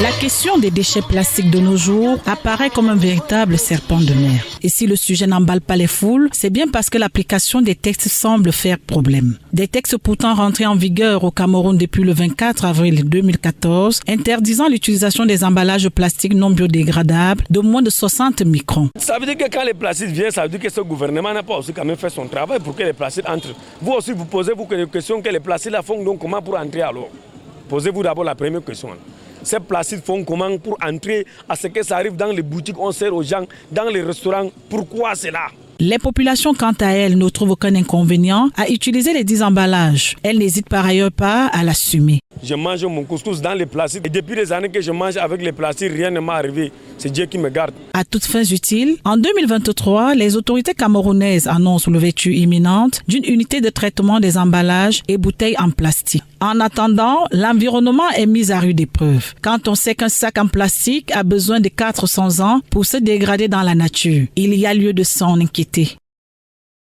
La question des déchets plastiques de nos jours apparaît comme un véritable serpent de mer. Et si le sujet n'emballe pas les foules, c'est bien parce que l'application des textes semble faire problème. Des textes pourtant rentrés en vigueur au Cameroun depuis le 24 avril 2014, interdisant l'utilisation des emballages plastiques non biodégradables de moins de 60 microns. Ça veut dire que quand les plastiques viennent, ça veut dire que ce gouvernement n'a pas aussi quand même fait son travail pour que les plastiques entrent. Vous aussi, vous posez-vous des questions que les plastiques là font donc comment pour entrer alors? Posez-vous d'abord la première question. Ces plastiques font comment pour entrer à ce que ça arrive dans les boutiques, on sert aux gens, dans les restaurants. Pourquoi c'est là? Les populations, quant à elles, ne trouvent aucun inconvénient à utiliser les 10 emballages. Elles n'hésitent par ailleurs pas à l'assumer. Je mange mon couscous dans les plastiques. Et depuis les années que je mange avec les plastiques, rien ne m'est arrivé. C'est Dieu qui me garde. À toutes fins utiles, en 2023, les autorités camerounaises annoncent l'ouverture imminente d'une unité de traitement des emballages et bouteilles en plastique. En attendant, l'environnement est mis à rude épreuve. Quand on sait qu'un sac en plastique a besoin de 400 ans pour se dégrader dans la nature, il y a lieu de s'en inquiéter.